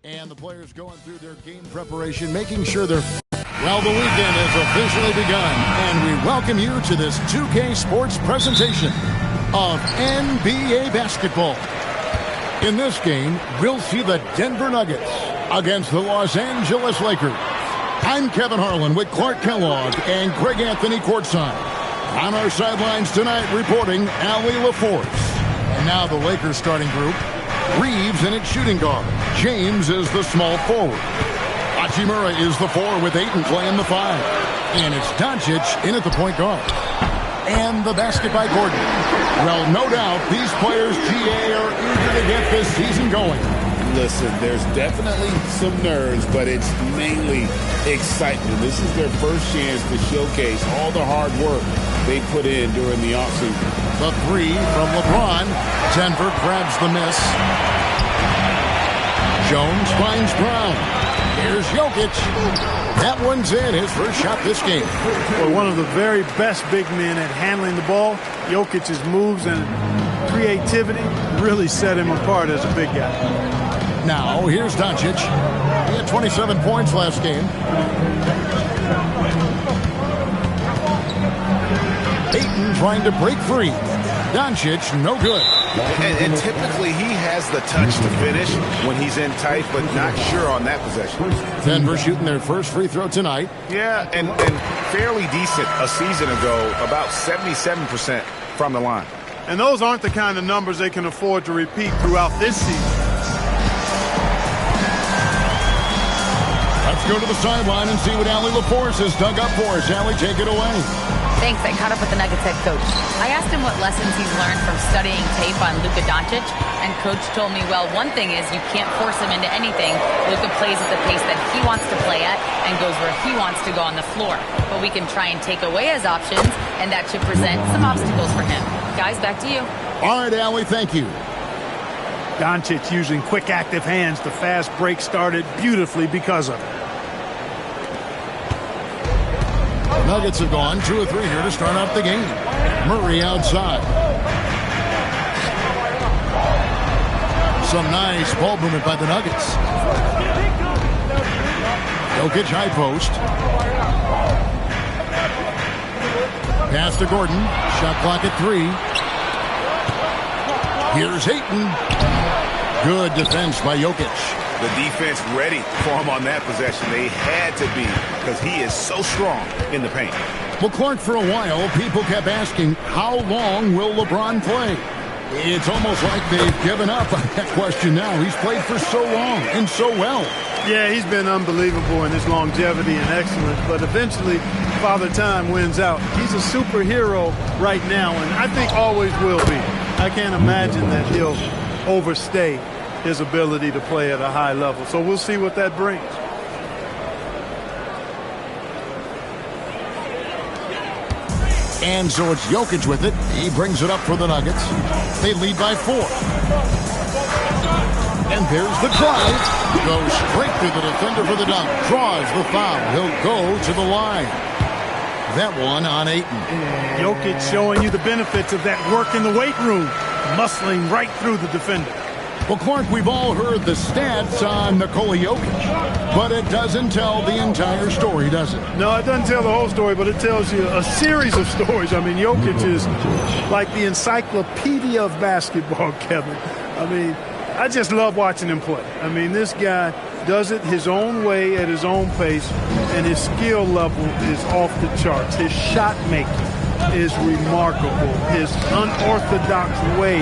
And the players going through their game preparation, making sure they're... Well, the weekend has officially begun, and we welcome you to this 2K Sports presentation of NBA basketball. In this game, we'll see the Denver Nuggets against the Los Angeles Lakers. I'm Kevin Harlan with Clark Kellogg and Greg Anthony courtside. On our sidelines tonight, reporting Allie LaForce. And now the Lakers starting group. Reeves in its shooting guard. James is the small forward. Hachimura is the 4 with Ayton playing the 5. And it's Doncic in at the point guard. And the basket by Gordon. Well, no doubt these players, GA, are eager to get this season going. Listen, there's definitely some nerves, but it's mainly excitement. This is their first chance to showcase all the hard work they put in during the offseason. The 3 from LeBron. Denver grabs the miss. Jones finds Brown. Here's Jokic. That one's in, his first shot this game. Well, one of the very best big men at handling the ball. Jokic's moves and creativity really set him apart as a big guy. Now, here's Doncic. He had 27 points last game. Ayton trying to break free. Doncic, no good. And typically he has the touch to finish when he's in tight, but not sure on that possession. Denver shooting their first free throw tonight. Yeah, and fairly decent a season ago, about 77% from the line. And those aren't the kind of numbers they can afford to repeat throughout this season. Let's go to the sideline and see what Allie LaForce has dug up for us. Allie, take it away. Thanks. I caught up with the Nuggets head coach. I asked him what lessons he's learned from studying tape on Luka Doncic, and coach told me, well, one thing is you can't force him into anything. Luka plays at the pace that he wants to play at and goes where he wants to go on the floor. But we can try and take away his options, and that should present some obstacles for him. Guys, back to you. All right, Allie, thank you. Doncic using quick, active hands. The fast break started beautifully because of it. Nuggets have gone 2 or 3 here to start off the game. Murray outside. Some nice ball movement by the Nuggets. Jokic high post. Pass to Gordon. Shot clock at 3. Here's Ayton. Good defense by Jokic. The defense ready for him on that possession. They had to be, because he is so strong in the paint. Well, Clark, for a while, people kept asking, how long will LeBron play? It's almost like they've given up on that question now. He's played for so long and so well. Yeah, he's been unbelievable in his longevity and excellence, but eventually Father Time wins out. He's a superhero right now, and I think always will be. I can't imagine that he'll overstay his ability to play at a high level. So we'll see what that brings. And so it's Jokic with it. He brings it up for the Nuggets. They lead by 4. And there's the drive. Goes straight through the defender for the dunk. Draws the foul. He'll go to the line. That one on Ayton. Jokic showing you the benefits of that work in the weight room. Muscling right through the defender. Well, Clark, we've all heard the stats on Nikola Jokic, but it doesn't tell the entire story, does it? No, it doesn't tell the whole story, but it tells you a series of stories. I mean, Jokic is like the encyclopedia of basketball, Kevin. I mean, I just love watching him play. I mean, this guy does it his own way at his own pace, and his skill level is off the charts. His shot making is remarkable. His unorthodox way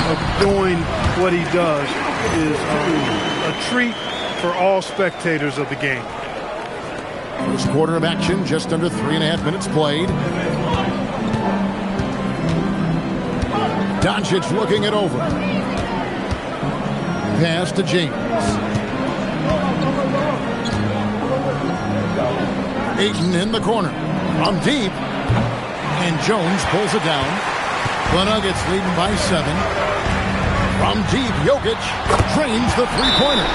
of doing what he does is a treat for all spectators of the game. First quarter of action, just under 3.5 minutes played. Doncic looking it over. Pass to James. Ayton in the corner. From deep. And Jones pulls it down. The Nuggets leading by 7. From deep, Jokic drains the three-pointer.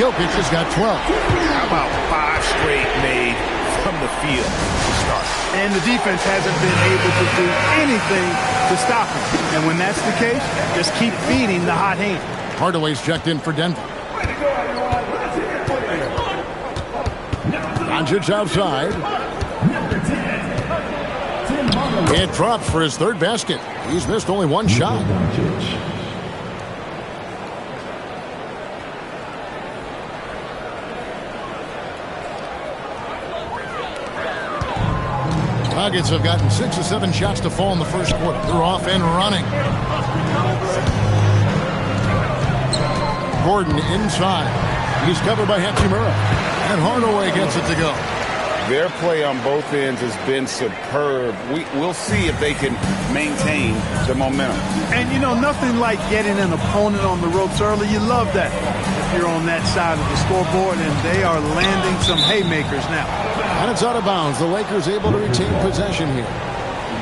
Jokic has got 12. How about 5 straight made from the field to start? And the defense hasn't been able to do anything to stop him. And when that's the case, just keep feeding the hot hand. Hardaway's checked in for Denver. Doncic outside. It drops for his third basket. He's missed only one shot. Nuggets have gotten 6 or 7 shots to fall in the first quarter. They're off and running. Gordon inside. He's covered by Hachimura. And Hardaway gets it to go. Their play on both ends has been superb. We'll see if they can maintain the momentum. And, you know, nothing like getting an opponent on the ropes early. You love that if you're on that side of the scoreboard, and they are landing some haymakers now. And it's out of bounds. The Lakers able to retain possession here.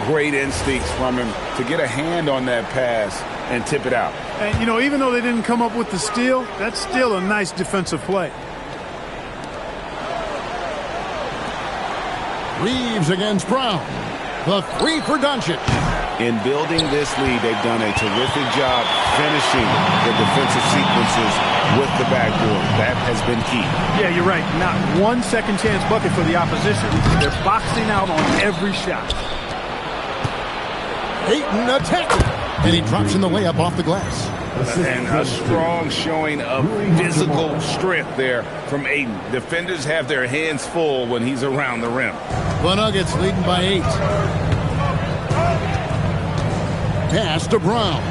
Great instincts from him to get a hand on that pass and tip it out. And, you know, even though they didn't come up with the steal, that's still a nice defensive play. Reeves against Brown. The three for Doncic. In building this lead, they've done a terrific job finishing the defensive sequences with the backboard. That has been key. Yeah, you're right. Not one second chance bucket for the opposition. They're boxing out on every shot. Ayton attacking. And he drops in the layup off the glass. And a strong showing of physical strength there from Ayton. Defenders have their hands full when he's around the rim. The Nuggets leading by 8. Pass to Brown.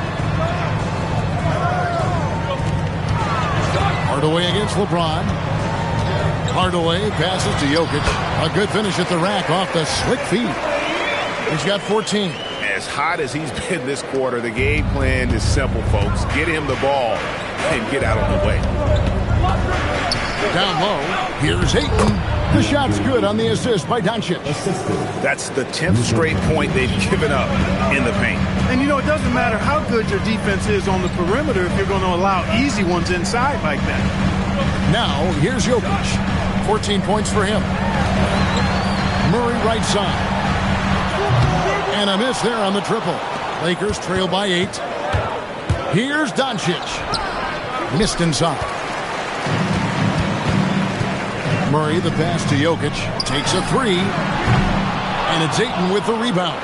Hardaway against LeBron. Hardaway passes to Jokic. A good finish at the rack off the slick feed. He's got 14. As hot as he's been this quarter, the game plan is simple, folks. Get him the ball and get out of the way. Down low, here's Ayton. The shot's good on the assist by Doncic. That's the 10th straight point they've given up in the paint. And, you know, it doesn't matter how good your defense is on the perimeter if you're going to allow easy ones inside like that. Now, here's Jokic. 14 points for him. Murray right side. And a miss there on the triple. Lakers trail by 8. Here's Doncic. Missed inside. Murray, the pass to Jokic. Takes a 3. And it's Ayton with the rebound.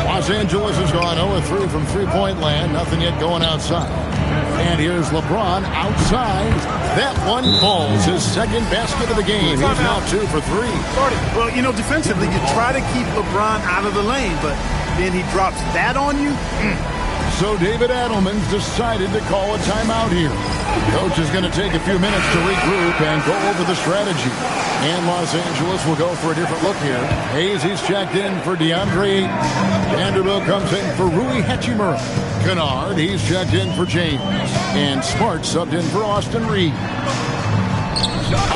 Los Angeles has gone 0-3 from three-point land. Nothing yet going outside. And here's LeBron outside. That one falls. His second basket of the game. He's now 2 for 3. Well, you know, defensively, you try to keep LeBron out of the lane, but then he drops that on you. So David Adelman's decided to call a timeout here. Coach is going to take a few minutes to regroup and go over the strategy. And Los Angeles will go for a different look here. Hayes, he's checked in for DeAndre Ayton. Vanderbilt comes in for Rui Hachimura. Kennard, he's checked in for James. And Smart subbed in for Austin Reed.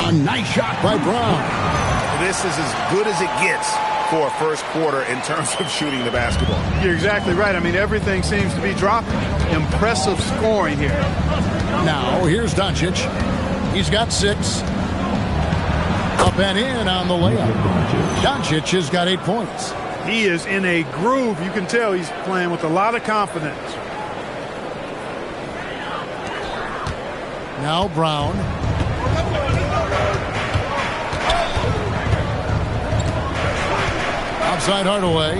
A nice shot by Brown. This is as good as it gets for a first quarter in terms of shooting the basketball. You're exactly right. I mean, everything seems to be dropping. Impressive scoring here. Now, here's Doncic. He's got 6. Up and in on the layup. Doncic has got 8 points. He is in a groove. You can tell he's playing with a lot of confidence. Now Brown. Outside Hardaway.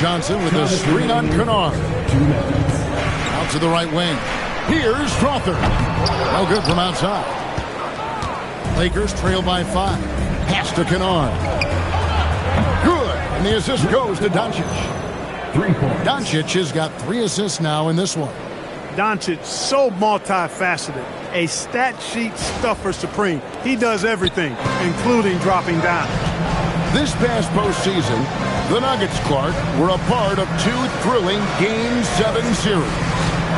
Johnson with a screen on Kennard. Out to the right wing. Here's Strawther. No good from outside. Lakers trail by 5. Pass to Kennard. Good. And the assist goes to Doncic. Doncic has got 3 assists now in this one. Doncic, so multifaceted. A stat sheet stuffer supreme. He does everything, including dropping down. This past postseason, the Nuggets, Clark, were a part of 2 thrilling Game 7 series.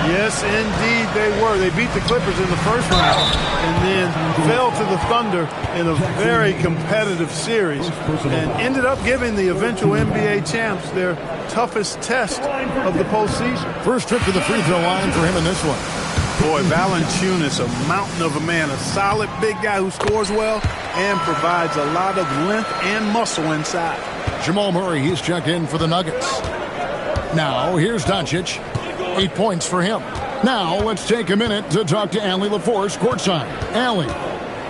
Yes, indeed they were. They beat the Clippers in the first round and then fell to the Thunder in a very competitive series and ended up giving the eventual NBA champs their toughest test of the postseason. First trip to the free throw line for him in this one. Boy, Valanciunas, a mountain of a man, a solid big guy who scores well and provides a lot of length and muscle inside. Jamal Murray, he's checked in for the Nuggets. Now, here's Doncic. 8 points for him. Now, let's take a minute to talk to Allie LaForce courtside. Allie.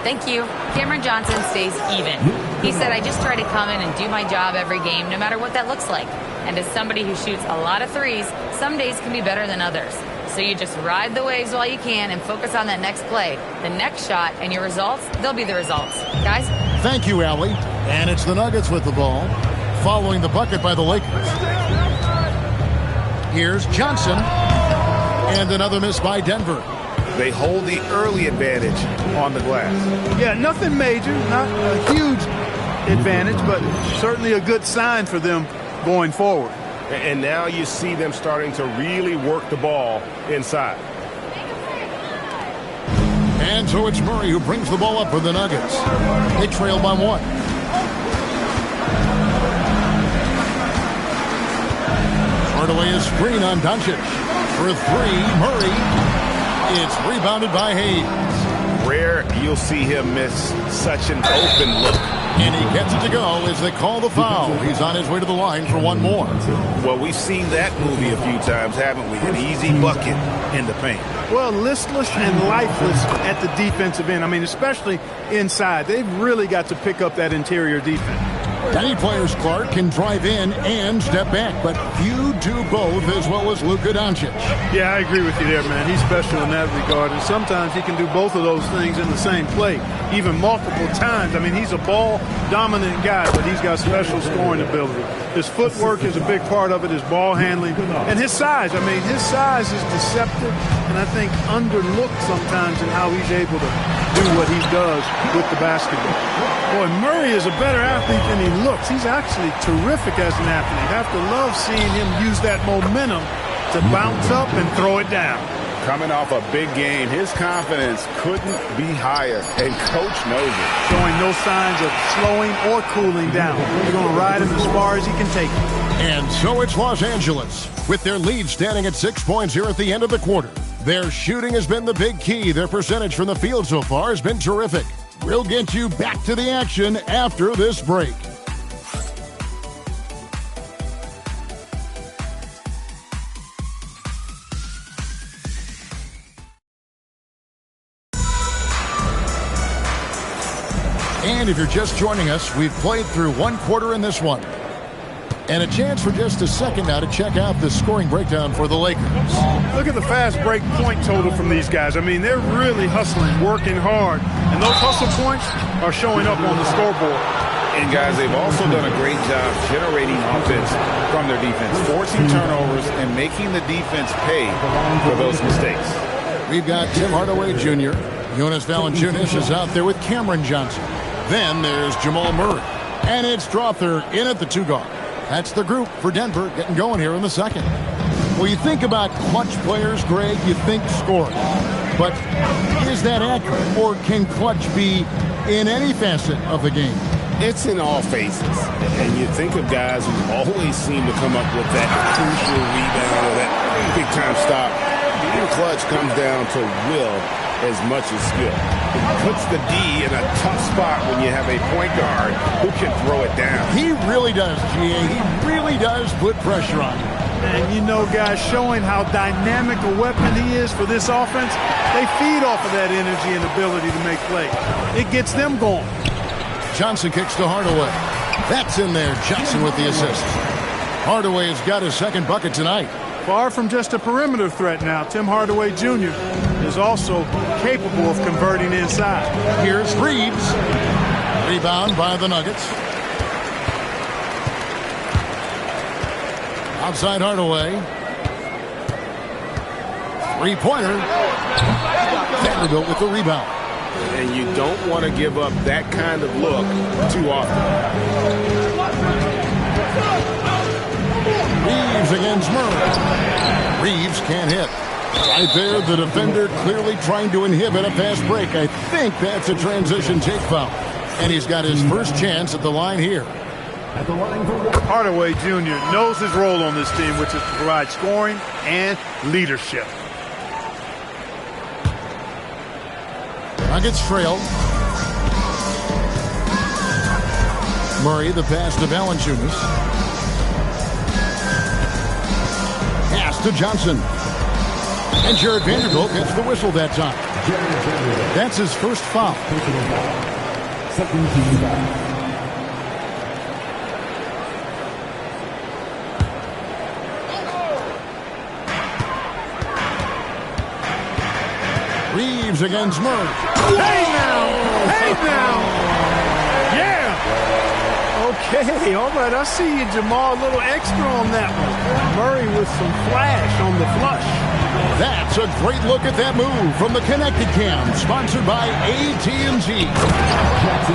Thank you. Cameron Johnson stays even. He said, I just try to come in and do my job every game, no matter what that looks like. And as somebody who shoots a lot of threes, some days can be better than others. So you just ride the waves while you can and focus on that next play. The next shot and your results, they'll be the results. Guys? Thank you, Allie. And it's the Nuggets with the ball, following the bucket by the Lakers. Here's Johnson. And another miss by Denver. They hold the early advantage on the glass. Yeah, nothing major, not a huge advantage, but certainly a good sign for them going forward. And now you see them starting to really work the ball inside. And so it's Murray who brings the ball up for the Nuggets. They trail by 1. Hardaway is screen on Doncic. For 3, Murray. It's rebounded by Hayes. Rare you'll see him miss such an open look. And he gets it to go as they call the foul. He's on his way to the line for one more. Well, we've seen that movie a few times, haven't we? An easy bucket in the paint. Well, listless and lifeless at the defensive end. I mean, especially inside. They've really got to pick up that interior defense. Many players, Clark, can drive in and step back, but few do both as well as Luka Doncic. Yeah, I agree with you there, man. He's special in that regard, and sometimes he can do both of those things in the same play, even multiple times. I mean, he's a ball-dominant guy, but he's got special scoring ability. His footwork is a big part of it, his ball handling, and his size. I mean, his size is deceptive, and I think underlooked sometimes in how he's able to do what he does with the basketball. Boy, Murray is a better athlete than he looks. He's actually terrific as an athlete. You have to love seeing him use that momentum to bounce up and throw it down. Coming off a big game, his confidence couldn't be higher, and Coach knows it. Showing no signs of slowing or cooling down. He's going to ride him as far as he can take him. And so it's Los Angeles, with their lead standing at 6 points here at the end of the quarter. Their shooting has been the big key. Their percentage from the field so far has been terrific. We'll get you back to the action after this break. And if you're just joining us, we've played through one quarter in this one. And a chance for just a second now to check out the scoring breakdown for the Lakers. Look at the fast break point total from these guys. I mean, they're really hustling, working hard. And those hustle points are showing up on the scoreboard. And, guys, they've also done a great job generating offense from their defense, forcing turnovers and making the defense pay for those mistakes. We've got Tim Hardaway Jr. Jonas Valanciunas is out there with Cameron Johnson. Then there's Jamal Murray. And it's Strother in at the 2-guard. That's the group for Denver getting going here in the second. Well, you think about clutch players, Greg, you think scoring. But is that accurate, or can clutch be in any facet of the game? It's in all phases. And you think of guys who always seem to come up with that crucial rebound or that big-time stop. Being clutch comes down to will as much as skill. It puts the D in a tough spot when you have a point guard who can throw it down. He really does, G.A. He really does put pressure on you. And you know, guys, showing how dynamic a weapon he is for this offense, they feed off of that energy and ability to make plays. It gets them going. Johnson kicks to Hardaway. That's in there. Johnson with the assist. Hardaway has got his second bucket tonight. Far from just a perimeter threat now, Tim Hardaway Jr. is also capable of converting inside. Here's Reeves. Rebound by the Nuggets. Outside Hardaway. Three-pointer. Vanderbilt with the rebound. And you don't want to give up that kind of look too often. Reeves against Murray. Reeves can't hit. Right there, the defender clearly trying to inhibit a fast break. I think that's a transition take foul. And he's got his first chance at the line here. Hardaway Jr. knows his role on this team, which is to provide scoring and leadership. Nuggets trail. Murray, the pass to Valanciunas. Pass to Johnson. And Jared Vanderbilt gets the whistle that time. That's his first foul. Second team foul. Reeves against Murray. Hey now! Hey now! Yeah! Okay, all right, I see you, Jamal. A little extra on that one. Murray with some flash on the flush. That's a great look at that move from the Connected Cam, sponsored by AT&T.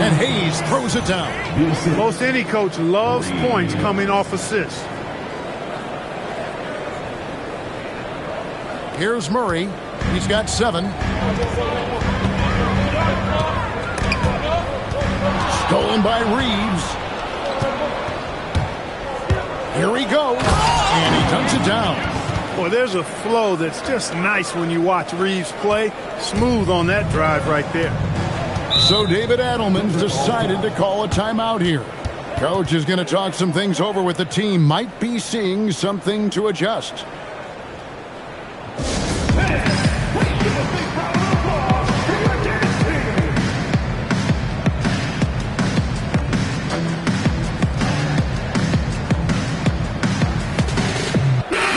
And Hayes throws it down. Most any coach loves points coming off assists. Here's Murray. He's got 7. Stolen by Reeves. Here he goes. And he dunks it down. Boy, there's a flow that's just nice when you watch Reeves play. Smooth on that drive right there. So David Adelman's decided to call a timeout here. Coach is going to talk some things over with the team. Might be seeing something to adjust.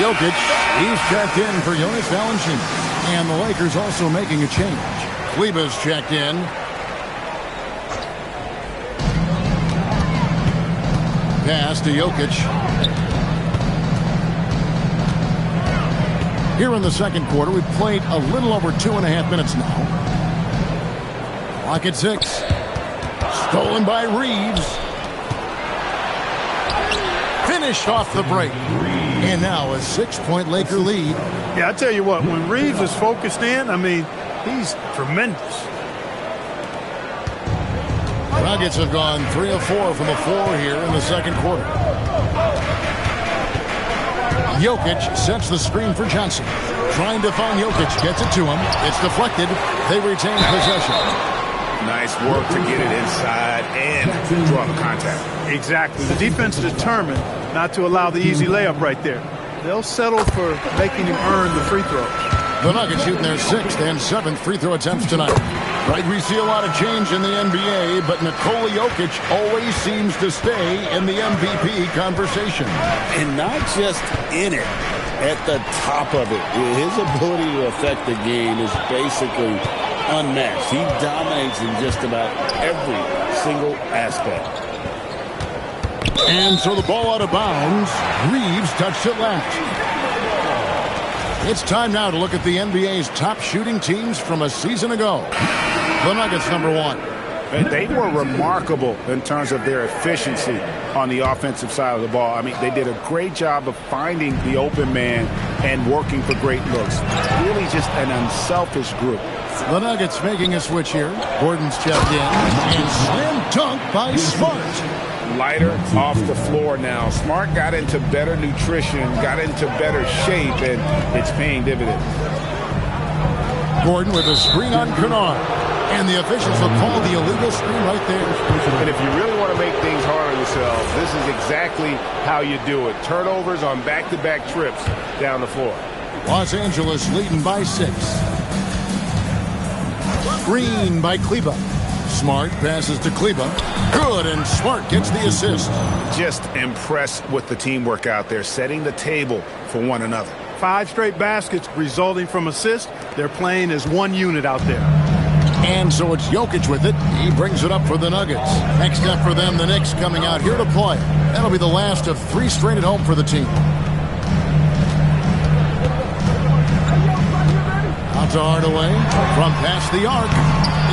Jokic, he's checked in for Jonas Valanciunas. And the Lakers also making a change. Kleber's checked in. Pass to Jokic. Here in the second quarter, we've played a little over 2.5 minutes now. Clock at 6. Stolen by Reeves. Finished off the break. And now a 6-point Laker lead. Yeah, I tell you what, when Reeves is focused in, I mean, he's tremendous. Nuggets have gone 3 of 4 from the floor here in the second quarter. Jokic sets the screen for Johnson. Trying to find Jokic, gets it to him. It's deflected. They retain possession. Nice work to get it inside and draw the contact. Exactly. The defense determined not to allow the easy layup right there. They'll settle for making him earn the free throws. The Nuggets shooting their 6th and 7th free throw attempts tonight. Right, we see a lot of change in the NBA, but Nikola Jokic always seems to stay in the MVP conversation. And not just in it, at the top of it. His ability to affect the game is basically unmatched. He dominates in just about every single aspect. And so the ball out of bounds. Reeves touched it last. It's time now to look at the NBA's top shooting teams from a season ago. The Nuggets, number 1. And they were remarkable in terms of their efficiency on the offensive side of the ball. I mean, they did a great job of finding the open man and working for great looks. Really just an unselfish group. The Nuggets making a switch here. Gordon's checked in. And slam dunk by Smart. Lighter off the floor now. Smart got into better nutrition, got into better shape, and it's paying dividends. Gordon with a screen on Kennard. And the officials will call the illegal screen right there. And if you really want to make things hard on yourself, this is exactly how you do it. Turnovers on back-to-back trips down the floor. Los Angeles leading by 6. Green by Kleber. Smart passes to Kleber. Good, and Smart gets the assist. Just impressed with the teamwork out there, setting the table for one another. 5 straight baskets resulting from assists. They're playing as one unit out there. And so it's Jokic with it. He brings it up for the Nuggets. Next up for them, the Knicks coming out here to play. That'll be the last of 3 straight at home for the team. Out to Hardaway. From past the arc.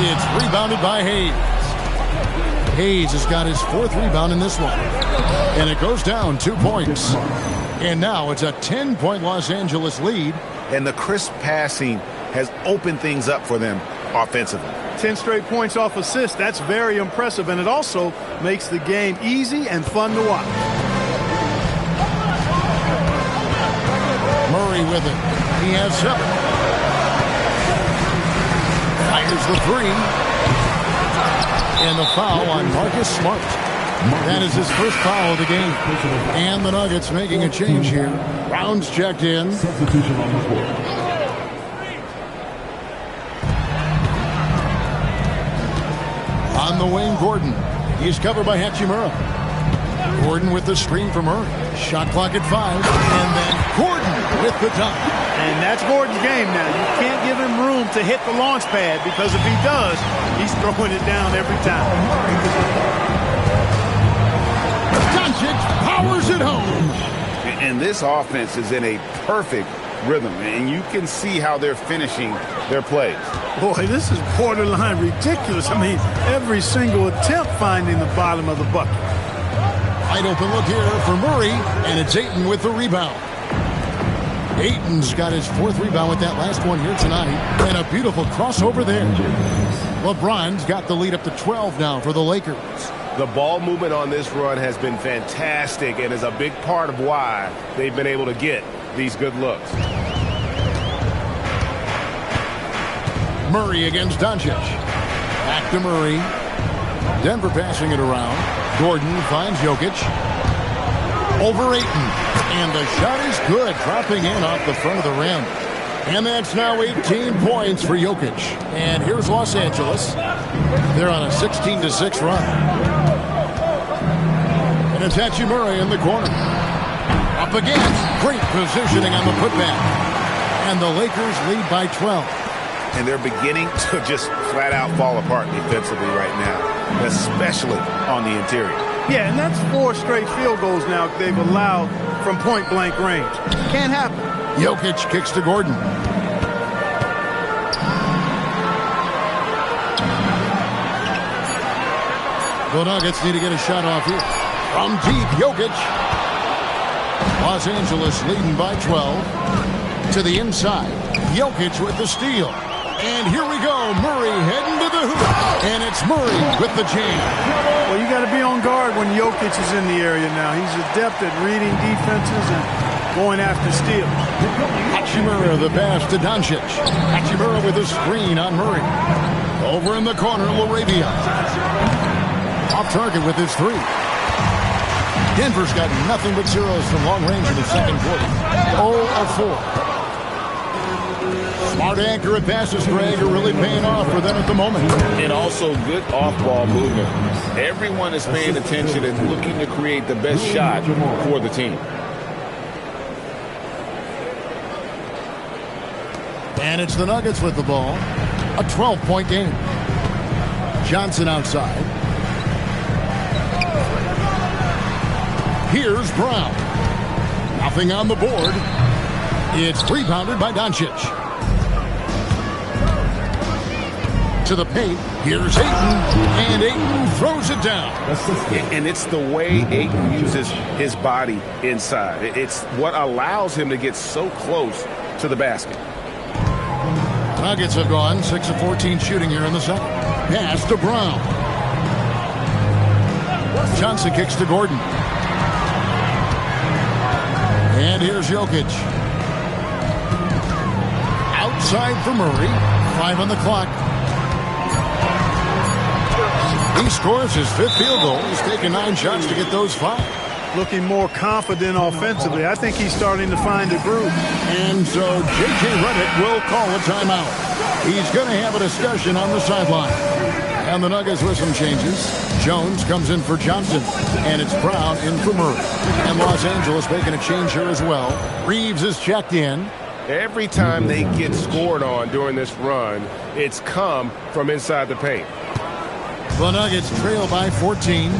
It's rebounded by Hayes. Hayes has got his 4th rebound in this one. And it goes down 2 points. And now it's a 10-point Los Angeles lead. And the crisp passing has opened things up for them offensively. 10 straight points off assists. That's very impressive. And it also makes the game easy and fun to watch. Murray with it. He has 7. Fires the 3. And the foul on Marcus Smart. That is his first foul of the game. And the Nuggets making a change here. Rounds checked in. Substitution on the floor. On the wing, Gordon. He's covered by Hachimura. Gordon with the screen from Murray. Shot clock at 5. And then Gordon with the dunk. And that's Gordon's game now. You can't give him room to hit the launch pad, because if he does, he's throwing it down every time. Doncic powers it home. And this offense is in a perfect rhythm, and you can see how they're finishing their plays. Boy, this is borderline ridiculous. I mean, every single attempt finding the bottom of the bucket. Wide open look here for Murray, and it's Ayton with the rebound. Ayton's got his 4th rebound with that last one here tonight, and a beautiful crossover there. LeBron's got the lead up to 12 now for the Lakers. The ball movement on this run has been fantastic and is a big part of why they've been able to get these good looks. Murray against Doncic. Back to Murray. Denver passing it around. Gordon finds Jokic. Over Ayton. And the shot is good, dropping in off the front of the rim. And that's now 18 points for Jokic. And here's Los Angeles. They're on a 16-6 run. And it's Hachimura in the corner. Up again. Great positioning on the putback. And the Lakers lead by 12. And they're beginning to just flat out fall apart defensively right now, especially on the interior. Yeah, and that's 4 straight field goals now they've allowed from point-blank range. Can't happen. Jokic kicks to Gordon. The Nuggets need to get a shot off here. From deep, Jokic. Los Angeles leading by 12. To the inside, Jokic with the steal. And here we go, Murray heading to the hoop. And it's Murray with the jam. Well, you got to be on guard when Jokic is in the area now. He's adept at reading defenses and going after steals. Hachimura the pass to Doncic. Hachimura with a screen on Murray. Over in the corner, LaRavia. Off target with his 3. Denver's got nothing but zeros from long range in the second quarter. 0 of 4. Smart, accurate passes, Greg, are really paying off for them at the moment. And also good off-ball movement. Everyone is paying attention and looking to create the best shot for the team. And it's the Nuggets with the ball. A 12-point game. Johnson outside. Here's Brown. Nothing on the board. It's rebounded by Doncic. To the paint. Here's Ayton. And Ayton throws it down. And it's the way Ayton uses his body inside. It's what allows him to get so close to the basket. Nuggets have gone 6 of 14 shooting here in the second. Pass to Brown. Johnson kicks to Gordon. And here's Jokic. Outside for Murray. 5 on the clock. He scores his 5th field goal. He's taken 9 shots to get those 5. Looking more confident offensively. I think he's starting to find a groove. And so J.J. Redick will call a timeout. He's going to have a discussion on the sideline. And the Nuggets with some changes. Jones comes in for Johnson. And it's Brown in for Murray. And Los Angeles making a change here as well. Reeves is checked in. Every time they get scored on during this run, it's come from inside the paint. The Nuggets trail by 14.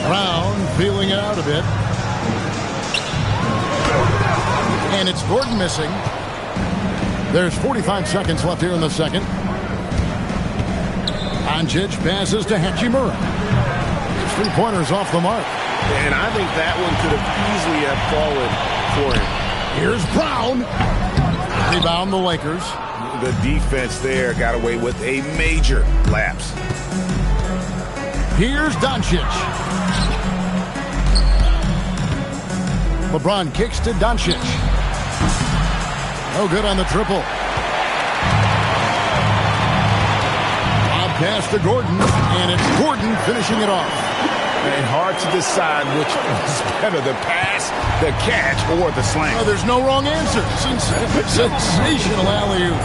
Brown feeling it out a bit. And it's Gordon missing. There's 45 seconds left here in the second. Doncic passes to Hachimura. It's 3-pointers off the mark. And I think that one could have easily have fallen for him. Here's Brown. Rebound the Lakers. The defense there got away with a major lapse. Here's Doncic. LeBron kicks to Doncic. No good on the triple. Bob pass to Gordon, and it's Gordon finishing it off. And hard to decide which was better, the pass, the catch, or the slam. There's no wrong answer. Sensational alley-oop.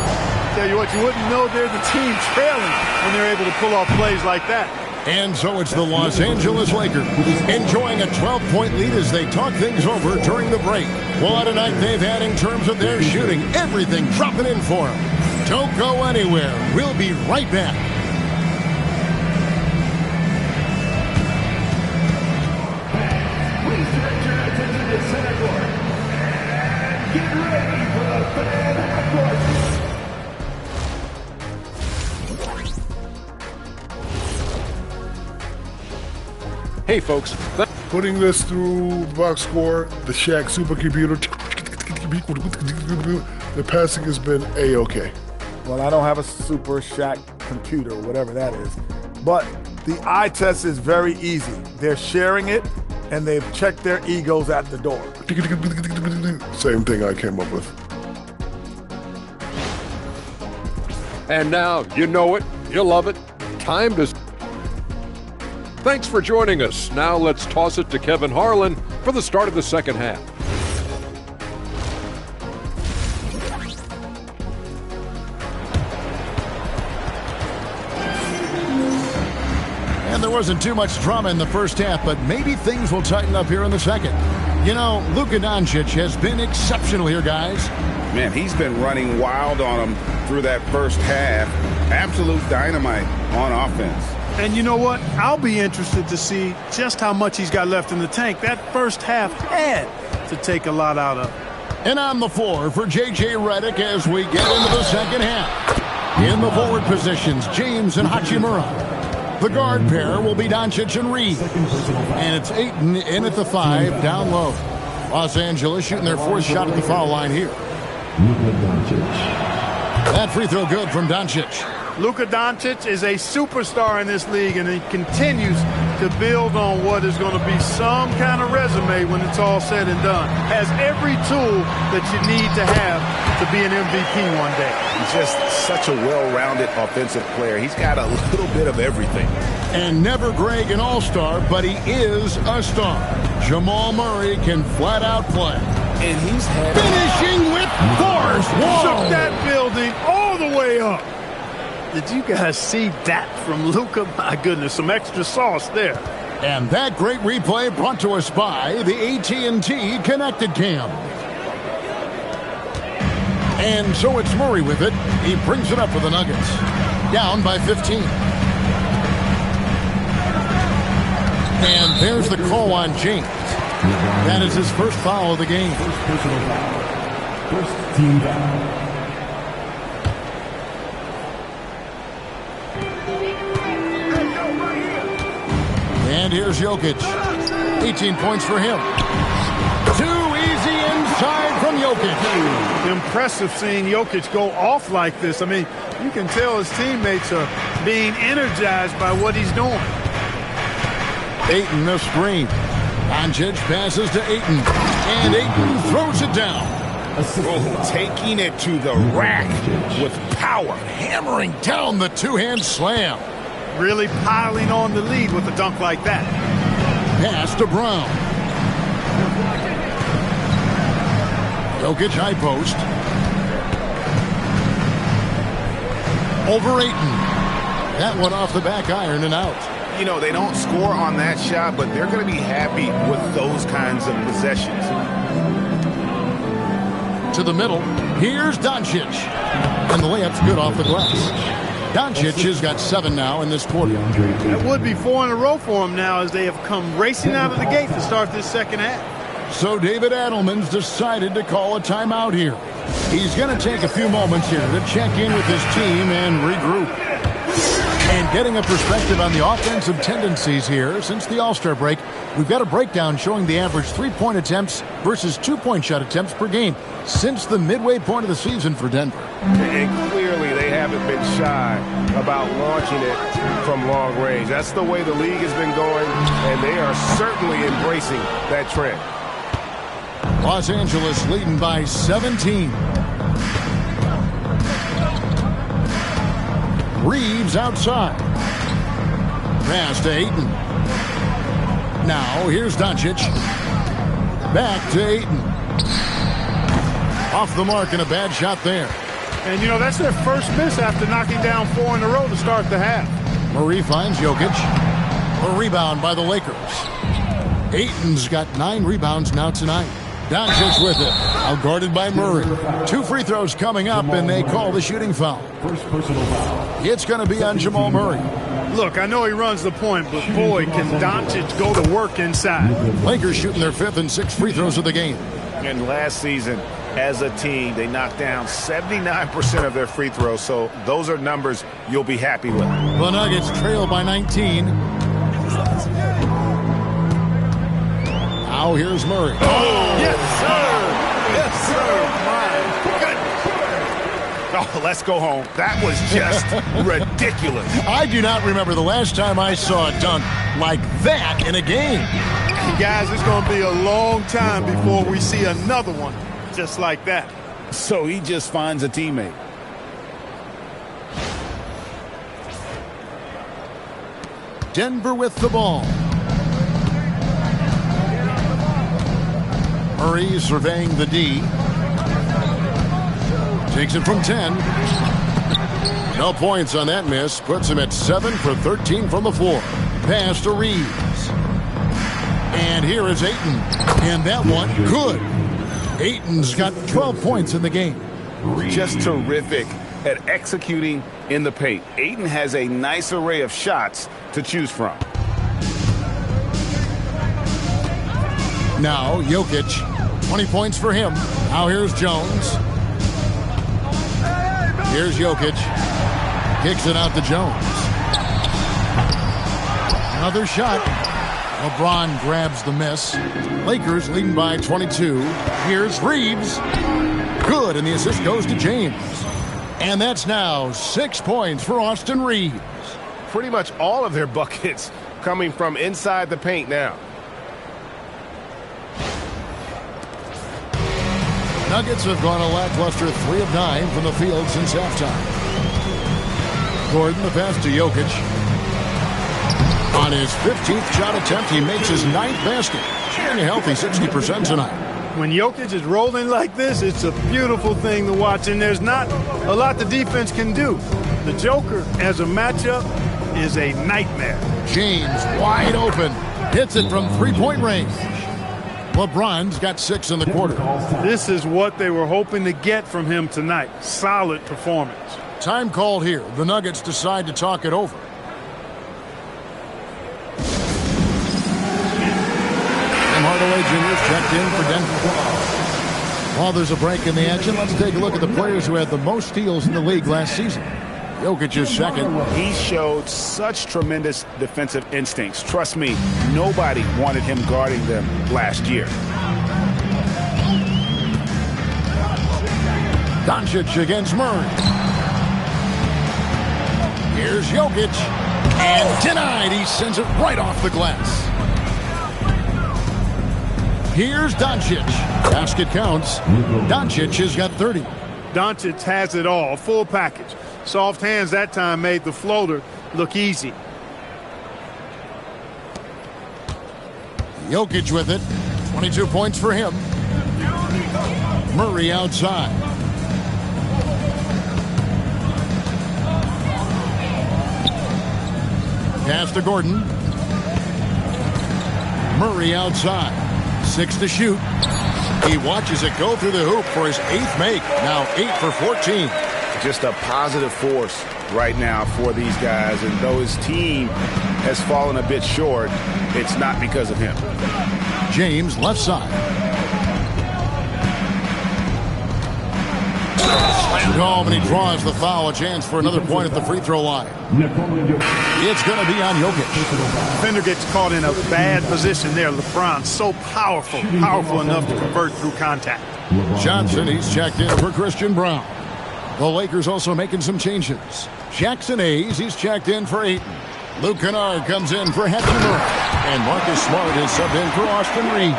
tell you what, you wouldn't know they're the team trailing when they're able to pull off plays like that. And so it's the Los Angeles Lakers enjoying a 12-point lead as they talk things over during the break. What a night they've had in terms of their shooting. Everything dropping in for them. Don't go anywhere. We'll be right back. Please direct your attention to center court. And get ready for the fan half court. Hey, folks. Putting this through box score, the Shaq supercomputer, the passing has been A-OK. Well, I don't have a Super Shack computer, whatever that is. But the eye test is very easy. They're sharing it, and they've checked their egos at the door. Same thing I came up with. And now, you know it, you love it, time to... Thanks for joining us. Now let's toss it to Kevin Harlan for the start of the second half. And there wasn't too much drama in the first half, but maybe things will tighten up here in the second. You know, Luka Doncic has been exceptional here, guys. Man, he's been running wild on them through that first half. Absolute dynamite on offense. And you know what? I'll be interested to see just how much he's got left in the tank. That first half had to take a lot out of. And on the floor for J.J. Redick as we get into the second half. In the forward positions, James and Hachimura. The guard pair will be Doncic and Reed. And it's Ayton in at the 5, down low. Los Angeles shooting their fourth shot at the foul line here. That free throw good from Doncic. Luka Doncic is a superstar in this league, and he continues to build on what is going to be some kind of resume when it's all said and done. Has every tool that you need to have to be an MVP one day. He's just such a well-rounded offensive player. He's got a little bit of everything. And never Greg an all-star, but he is a star. Jamal Murray can flat out play. And he's finishing with force. Shook that building all the way up. Did you guys see that from Luka? My goodness, some extra sauce there. And that great replay brought to us by the AT&T Connected Cam. And so it's Murray with it. He brings it up for the Nuggets. Down by 15. And there's the call on James. That is his first foul of the game. First personal foul. First team foul. And here's Jokic. 18 points for him. Too easy inside from Jokic. Impressive seeing Jokic go off like this. I mean, you can tell his teammates are being energized by what he's doing. Ayton the screen. Doncic passes to Ayton. And Ayton throws it down. Oh, taking it to the rack with power. Hammering down the two-hand slam. Really piling on the lead with a dunk like that. Pass to Brown. Jokic high post. Over Ayton. That one off the back iron and out. You know, they don't score on that shot, but they're going to be happy with those kinds of possessions. To the middle. Here's Doncic. And the layup's good off the glass. Doncic has got 7 now in this quarter. That would be 4 in a row for him now as they have come racing out of the gate to start this second half. So David Adelman's decided to call a timeout here. He's going to take a few moments here to check in with his team and regroup. And getting a perspective on the offensive tendencies here since the All-Star break, we've got a breakdown showing the average 3-point attempts versus 2-point shot attempts per game since the midway point of the season for Denver. And clearly they haven't been shy about launching it from long range. That's the way the league has been going, and they are certainly embracing that trend. Los Angeles leading by 17. Reeves outside. Pass to Ayton. Now here's Doncic. Back to Ayton. Off the mark and a bad shot there. And, you know, that's their first miss after knocking down 4 in a row to start the half. Murray finds Jokic. A rebound by the Lakers. Ayton's got 9 rebounds now tonight. Doncic with it. Outguarded by Murray. 2 free throws coming up, and they call the shooting foul. First personal foul. It's going to be on Jamal Murray. Look, I know he runs the point, but boy, can Doncic go to work inside. Lakers shooting their 5th and 6th free throws of the game. And last season, as a team, they knocked down 79% of their free throws, so those are numbers you'll be happy with. The Nuggets trail by 19. Now here's Murray. Oh, yes, sir. Yes, sir. Oh, let's go home. That was just ridiculous. I do not remember the last time I saw a dunk like that in a game. Guys, it's going to be a long time before we see another one just like that. So he just finds a teammate. Denver with the ball. Murray surveying the D. Takes it from 10. No points on that miss. Puts him at 7 for 13 from the floor. Pass to Reeves. And here is Ayton. And that one, good. Ayton's got 12 points in the game. Just terrific at executing in the paint. Ayton has a nice array of shots to choose from. Now, Jokic. 20 points for him. Now here's Jones. Here's Jokic. Kicks it out to Jones. Another shot. LeBron grabs the miss. Lakers leading by 22. Here's Reeves. Good, and the assist goes to James. And that's now 6 points for Austin Reeves. Pretty much all of their buckets coming from inside the paint now. Nuggets have gone a lackluster 3 of 9 from the field since halftime. Gordon, the pass to Jokic. On his 15th shot attempt, he makes his 9th basket. Shooting a healthy 60% tonight. When Jokic is rolling like this, it's a beautiful thing to watch, and there's not a lot the defense can do. The Joker, as a matchup, is a nightmare. James wide open. Hits it from 3-point range. LeBron's got 6 in the quarter. This is what they were hoping to get from him tonight. Solid performance. Time called here. The Nuggets decide to talk it over. And Hardaway Jr. checked in for Denver. While there's a break in the action, let's take a look at the players who had the most steals in the league last season. Jokic is second. He showed such tremendous defensive instincts. Trust me, nobody wanted him guarding them last year. Doncic against Murray. Here's Jokic. And denied. He sends it right off the glass. Here's Doncic. Basket counts. Doncic has got 30. Doncic has it all. Full package. Soft hands that time made the floater look easy. Jokic with it. 22 points for him. Murray outside. Pass to Gordon. Murray outside. 6 to shoot. He watches it go through the hoop for his 8th make. Now 8 for 14. Just a positive force right now for these guys. And though his team has fallen a bit short, it's not because of him. James left side. Slammed home, and he draws the foul. A chance for another point at the free throw line. It's going to be on Jokic. Defender gets caught in a bad position there. LeBron so powerful enough to convert through contact. Johnson, he's checked in for Christian Brown. The Lakers also making some changes. Jackson Hayes, he's checked in for Ayton. Luke Kennard comes in for Hachimura. And Marcus Smart is subbed in for Austin Reeves.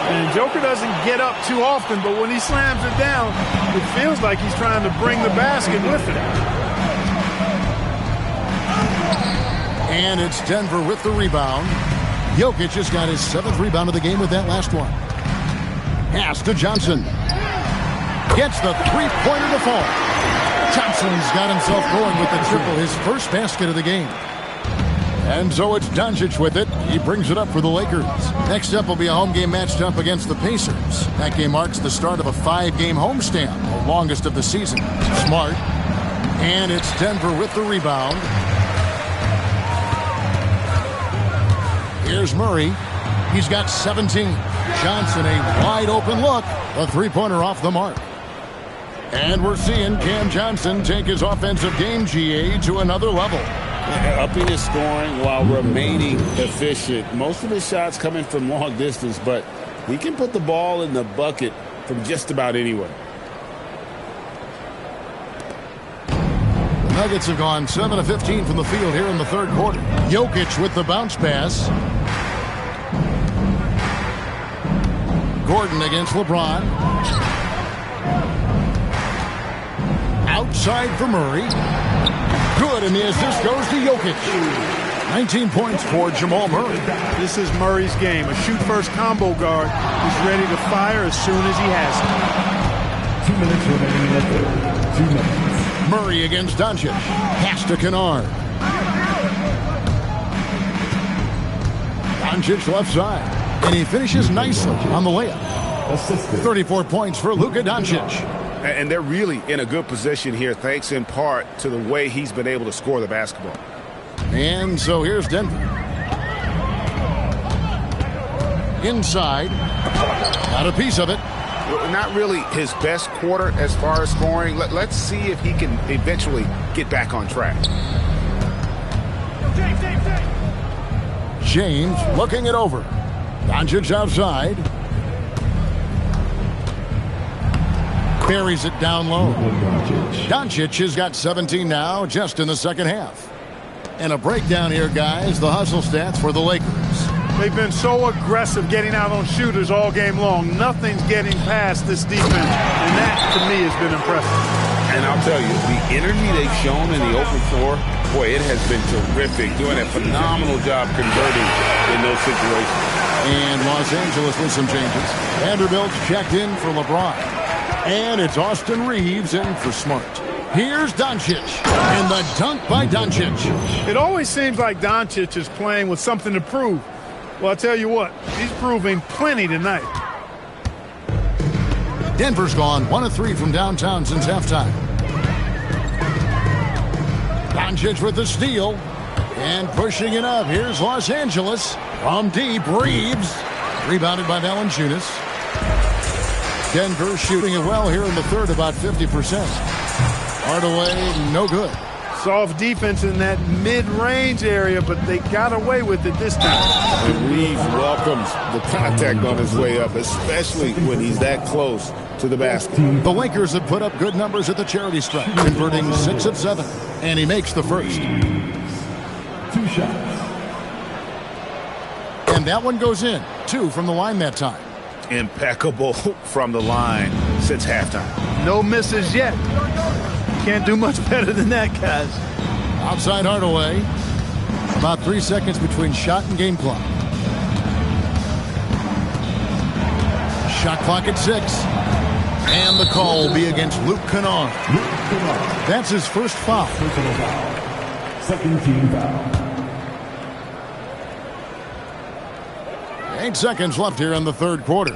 And Joker doesn't get up too often, but when he slams it down, it feels like he's trying to bring the basket with him. And it's Denver with the rebound. Jokic just got his 7th rebound of the game with that last one. Pass to Johnson. Gets the three-pointer to fall. Johnson's got himself going with the triple, his first basket of the game. And so it's Doncic with it. He brings it up for the Lakers. Next up will be a home game matched up against the Pacers. That game marks the start of a 5-game homestand, the longest of the season. Smart. And it's Denver with the rebound. Here's Murray. He's got 17. Johnson, a wide open look. A three-pointer off the mark. And we're seeing Cam Johnson take his offensive game, GA, to another level. Upping his scoring while remaining efficient. Most of his shots coming from long distance, but he can put the ball in the bucket from just about anywhere. The Nuggets have gone 7 of 15 from the field here in the third quarter. Jokic with the bounce pass. Gordon against LeBron. Outside for Murray. Good, and the assist goes to Jokic. 19 points for Jamal Murray. This is Murray's game. A shoot-first combo guard who's ready to fire as soon as he has it. 2 minutes remaining in the third. 2 minutes. Murray against Doncic. Pass to Kennard. Doncic left side. And he finishes nicely on the layup. 34 points for Luka Doncic. And they're really in a good position here, thanks in part to the way he's been able to score the basketball. And so here's Denver. Inside. Got a piece of it. Not really his best quarter as far as scoring. Let's see if he can eventually get back on track. James looking it over. Doncic outside. Buries it down low. Doncic has got 17 now, just in the second half. And a breakdown here, guys. The hustle stats for the Lakers. They've been so aggressive getting out on shooters all game long. Nothing's getting past this defense. And that, to me, has been impressive. And I'll tell you, the energy they've shown in the open floor, boy, it has been terrific. Doing a phenomenal job converting in those situations. And Los Angeles with some changes. Vanderbilt's checked in for LeBron. And it's Austin Reeves in for Smart. Here's Doncic. And the dunk by Doncic. It always seems like Doncic is playing with something to prove. Well, I'll tell you what, he's proving plenty tonight. Denver's gone 1 of 3 from downtown since halftime. Doncic with the steal. And pushing it up. Here's Los Angeles. From deep, Reeves. Rebounded by Valanciunas. Denver shooting it well here in the third, about 50%. Hardaway, no good. Soft defense in that mid-range area, but they got away with it this time. And Reeves welcomes the contact on his way up, especially when he's that close to the basket. The Lakers have put up good numbers at the charity stripe, converting 6 of 7, and he makes the first. 2 shots. And that one goes in. 2 from the line that time. Impeccable from the line since halftime. No misses yet. Can't do much better than that, guys. Outside Hardaway. About 3 seconds between shot and game clock. Shot clock at 6. And the call will be against Luke Kennard. That's his first foul. Personal foul. Second team foul. 8 seconds left here in the third quarter.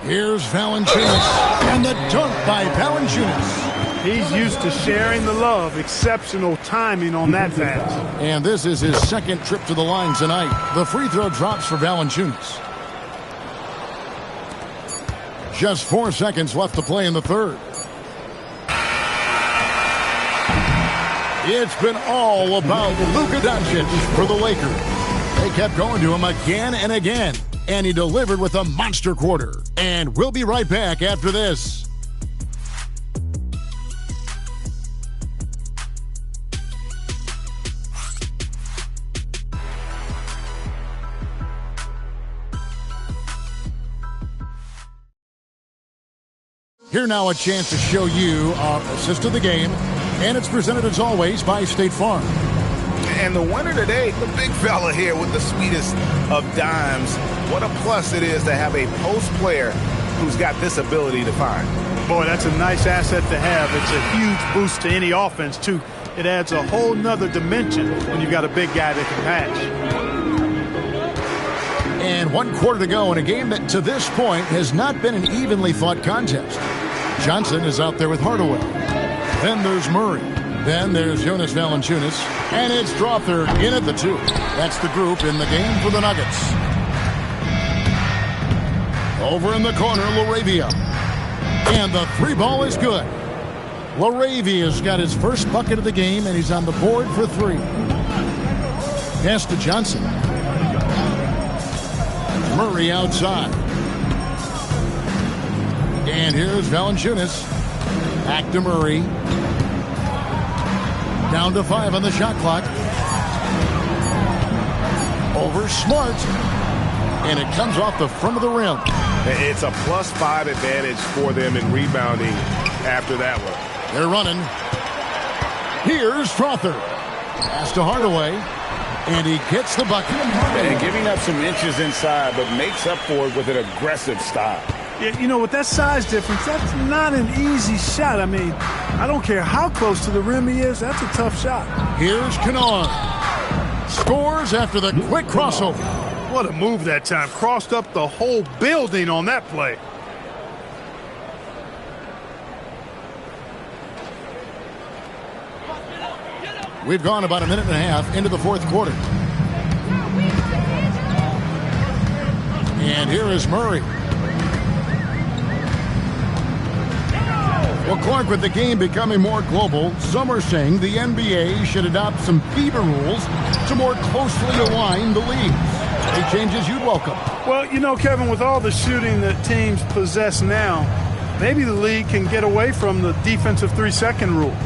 Here's Valanciunas. And the dunk by Valanciunas. He's used to sharing the love. Exceptional timing on that pass. And this is his second trip to the line tonight. The free throw drops for Valanciunas. Just 4 seconds left to play in the third. It's been all about Luka Doncic for the Lakers. They kept going to him again and again. And he delivered with a monster quarter. And we'll be right back after this. Here now a chance to show you our assist of the game. And it's presented as always by State Farm. And the winner today, the big fella here with the sweetest of dimes. What a plus it is to have a post player who's got this ability to find. Boy, that's a nice asset to have. It's a huge boost to any offense, too. It adds a whole nother dimension when you've got a big guy that can pass. And 1 quarter to go in a game that to this point has not been an evenly fought contest. Johnson is out there with Hardaway. Then there's Murray. Then there's Jonas Valanciunas. And it's Strawther in at the 2. That's the group in the game for the Nuggets. Over in the corner, LaRavia. And the 3 ball is good. LaRavia's got his first bucket of the game, and he's on the board for 3. Pass to Johnson. Murray outside. And here's Valanciunas. Back to Murray. Down to 5 on the shot clock. Over Smart. And it comes off the front of the rim. It's a +5 advantage for them in rebounding after that one. They're running. Here's Strawther. Pass to Hardaway. And he gets the bucket. And giving up some inches inside, but makes up for it with an aggressive style. Yeah, you know, with that size difference, that's not an easy shot. I mean, I don't care how close to the rim he is. That's a tough shot. Here's Kennard. Scores after the quick crossover. What a move that time. Crossed up the whole building on that play. We've gone about a minute and a half into the 4th quarter. And here is Murray. Well, Clark, with the game becoming more global, some are saying the NBA should adopt some FIBA rules to more closely align the leagues. Any changes you'd welcome? Well, you know, Kevin, with all the shooting that teams possess now, maybe the league can get away from the defensive 3-second rule.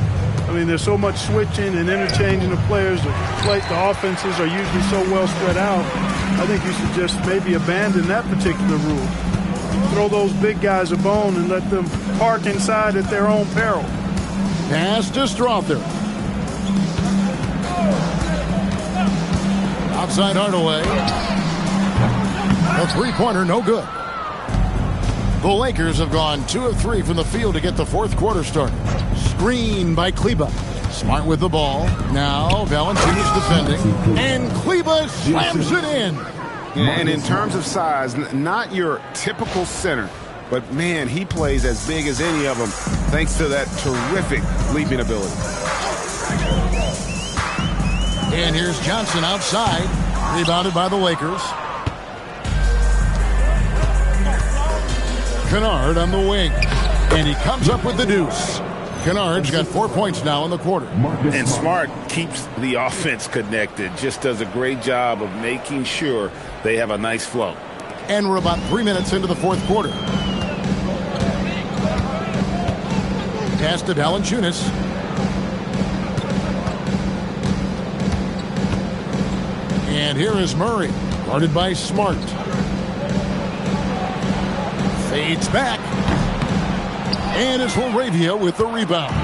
I mean, there's so much switching and interchanging of players. The offenses are usually so well spread out. I think you should just maybe abandon that particular rule. Throw those big guys a bone and let them park inside at their own peril. Pass to Strawther. Outside Hardaway. A 3-pointer, no good. The Lakers have gone 2 of 3 from the field to get the 4th quarter started. Screen by Kleba. Smart with the ball. Now Valanciunas defending. And Kleba slams it in. And in terms of size, not your typical center. But, man, he plays as big as any of them thanks to that terrific leaping ability. And here's Johnson outside. Rebounded by the Lakers. Kennard on the wing. And he comes up with the deuce. Kennard's got 4 points now in the quarter. And Smart keeps the offense connected. Just does a great job of making sure they have a nice flow. And we're about 3 minutes into the 4th quarter. Pass to Valanciunas. And here is Murray, guarded by Smart. Fades back. And it's LaRavia with the rebound.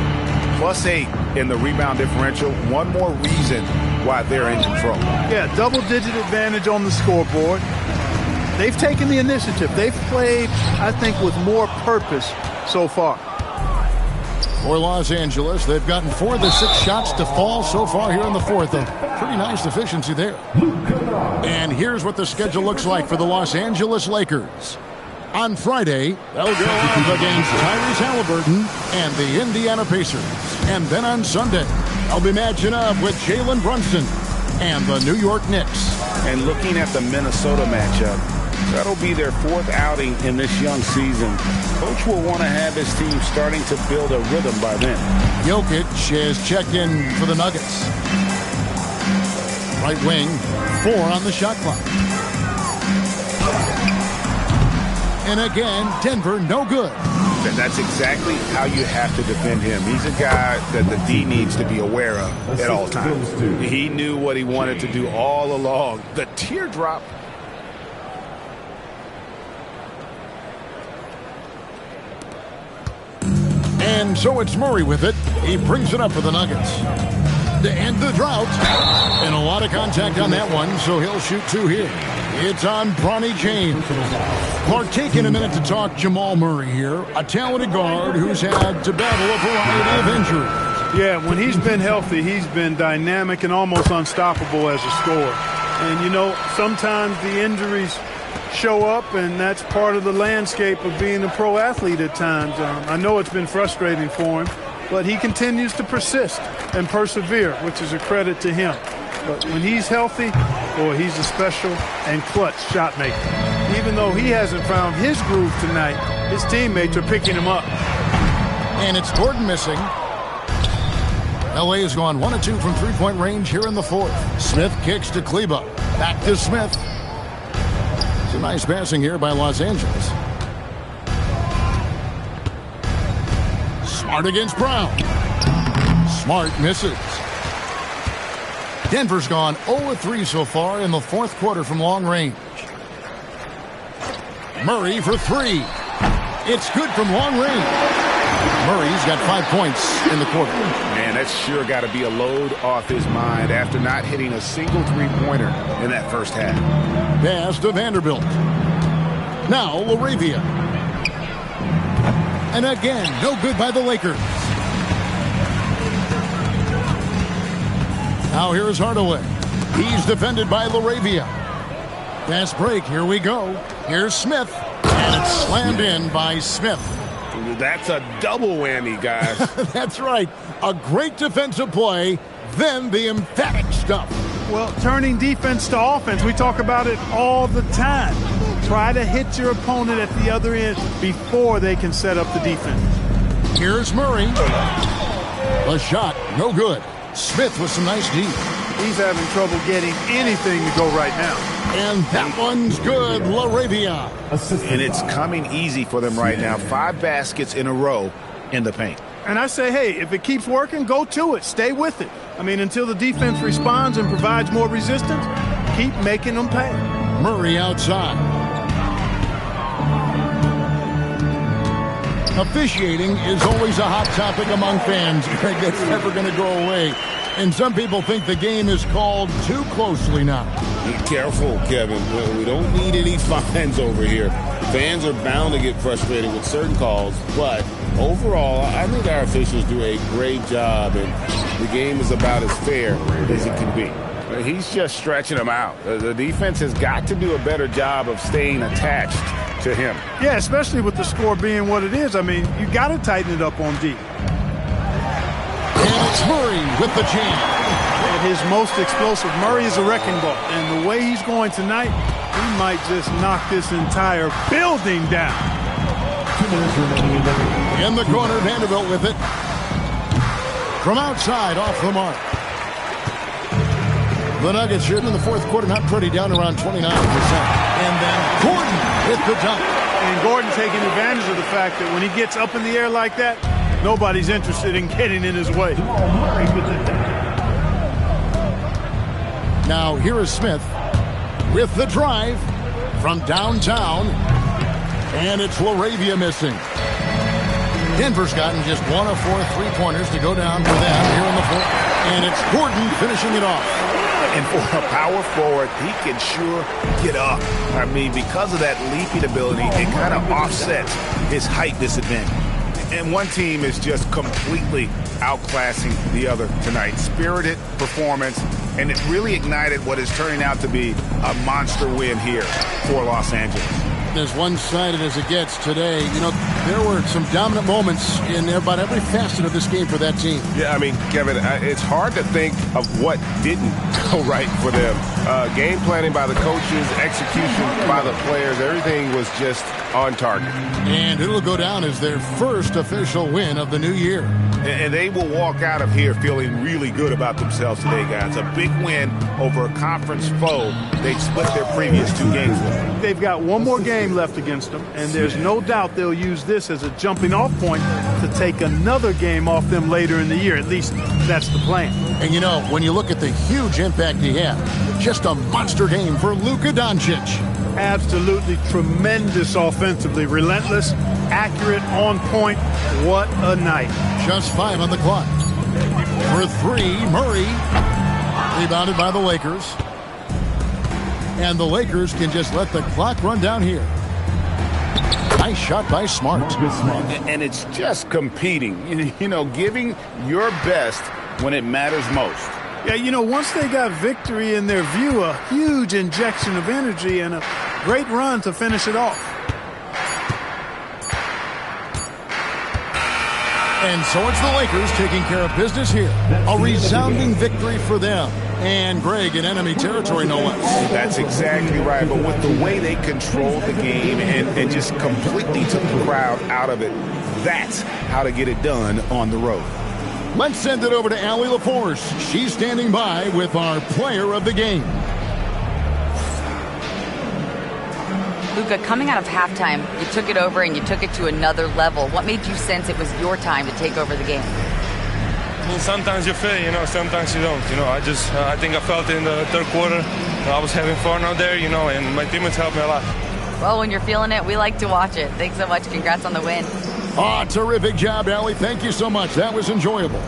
+8 in the rebound differential. One more reason why they're in control. Yeah, double-digit advantage on the scoreboard. They've taken the initiative. They've played, I think, with more purpose so far. For Los Angeles, they've gotten 4 of the 6 shots to fall so far here in the 4th. A pretty nice efficiency there. And here's what the schedule looks like for the Los Angeles Lakers. On Friday, they'll go up against Tyrese Halliburton and the Indiana Pacers. And then on Sunday, they'll be matching up with Jalen Brunson and the New York Knicks. And looking at the Minnesota matchup, that'll be their 4th outing in this young season. Coach will want to have his team starting to build a rhythm by then. Jokic is checked in for the Nuggets. Right wing, 4 on the shot clock. And again, Denver, no good. That's exactly how you have to defend him. He's a guy that the D needs to be aware of at all times. He knew what he wanted to do all along. The teardrop. And so it's Murray with it. He brings it up for the Nuggets. to end the drought. And a lot of contact on that one, so he'll shoot 2 here. It's on Bronny James. Clark, taking a minute to talk Jamal Murray here, a talented guard who's had to battle a variety of injuries. Yeah, when he's been healthy, he's been dynamic and almost unstoppable as a scorer. And, you know, sometimes the injuries show up, and that's part of the landscape of being a pro athlete at times. I know it's been frustrating for him, but he continues to persist and persevere, which is a credit to him. But when he's healthy, boy, he's a special and clutch shot maker. Even though he hasn't found his groove tonight, his teammates are picking him up. And it's Gordon missing. LA has gone 1 of 2 from three-point range here in the 4th. Smith kicks to Kleba. Back to Smith. It's a nice passing here by Los Angeles. Smart against Brown. Smart misses. Denver's gone 0 of 3 so far in the 4th quarter from long range. Murray for 3. It's good from long range. Murray's got 5 points in the quarter. Man, that's sure got to be a load off his mind after not hitting a single three-pointer in that first half. Pass to Vanderbilt. Now LaRavia. And again, no good by the Lakers. Now here's Hardaway. He's defended by LaRavia. Fast break, here we go. Here's Smith. And it's slammed in by Smith. That's a double whammy, guys. That's right. A great defensive play, then the emphatic stuff. Well, turning defense to offense, we talk about it all the time. Try to hit your opponent at the other end before they can set up the defense. Here's Murray. A shot, no good. Smith with some nice D. He's having trouble getting anything to go right now. And that one's good, LaRavia. And it's coming easy for them right now. 5 baskets in a row in the paint. And I say, hey, if it keeps working, go to it. Stay with it. I mean, until the defense responds and provides more resistance, keep making them pay. Murray outside. Officiating is always a hot topic among fans. It's never going to go away. And some people think the game is called too closely now. Be careful, Kevin. We don't need any fines over here. Fans are bound to get frustrated with certain calls, but overall, I think our officials do a great job, and the game is about as fair as it can be. He's just stretching them out. The defense has got to do a better job of staying attached to him. Yeah, especially with the score being what it is. I mean, you got to tighten it up on D. And it's Murray with the jam. At his most explosive, Murray is a wrecking ball. And the way he's going tonight, he might just knock this entire building down. 2 minutes remaining in the In the corner, Vanderbilt with it. From outside, off the mark. The Nuggets here in the 4th quarter, not pretty, down around 29%. And then Gordon with the dunk. And Gordon taking advantage of the fact that when he gets up in the air like that, nobody's interested in getting in his way. Now here is Smith with the drive from downtown. And it's LaRavia missing. Denver's gotten just 1 of 4 three-pointers to go down for them here in the 4th. And it's Gordon finishing it off. And for a power forward, he can sure get up. I mean, because of that leaping ability, it kind of offsets his height disadvantage. And one team is just completely outclassing the other tonight. Spirited performance, and it really ignited what is turning out to be a monster win here for Los Angeles. As one-sided as it gets today, you know, there were some dominant moments in about every facet of this game for that team. Yeah, I mean, Kevin, it's hard to think of what didn't go right for them. Game planning by the coaches, execution by the players, everything was just on target. And it'll go down as their first official win of the new year. And they will walk out of here feeling really good about themselves today, guys. A big win over a conference foe they'd split their previous 2 games with. They've got one more game left against them, and there's no doubt they'll use this as a jumping-off point to take another game off them later in the year. At least that's the plan. And, you know, when you look at the huge impact he had, just a monster game for Luka Doncic. Absolutely tremendous offensively. Relentless, accurate, on point. What a night. Just 5 on the clock. For three, Murray. Rebounded by the Lakers. And the Lakers can just let the clock run down here. Nice shot by Smart. And it's just competing, giving your best when it matters most. Yeah, once they got victory in their view, a huge injection of energy and a great run to finish it off. And so it's the Lakers taking care of business here. A resounding victory for them. And Greg in enemy territory, no less. That's exactly right. But with the way they controlled the game and just completely took the crowd out of it, that's how to get it done on the road. Let's send it over to Allie LaForce. She's standing by with our player of the game. Luka, coming out of halftime, you took it over and you took it to another level. What made you sense it was your time to take over the game? I mean, sometimes you feel, sometimes you don't. I think I felt it in the third quarter. I was having fun out there, and my teammates helped me a lot. Well, when you're feeling it, we like to watch it. Thanks so much. Congrats on the win. Ah, terrific job, Allie. Thank you so much. That was enjoyable.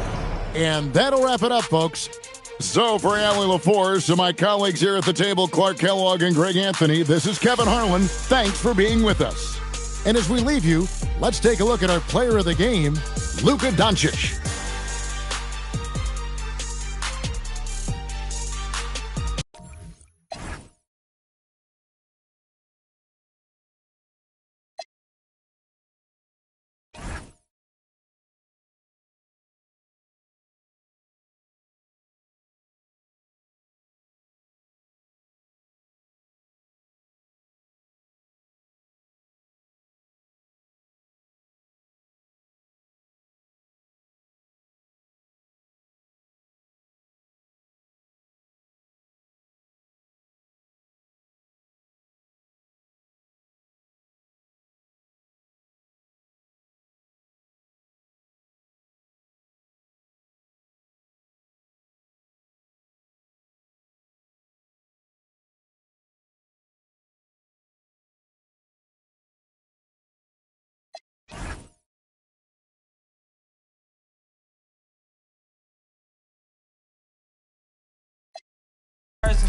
And that'll wrap it up, folks. So for Allie LaForce and my colleagues here at the table, Clark Kellogg and Greg Anthony, this is Kevin Harlan. Thanks for being with us. And as we leave you, let's take a look at our player of the game, Luka Doncic.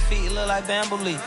Feet look like bamboo leaf.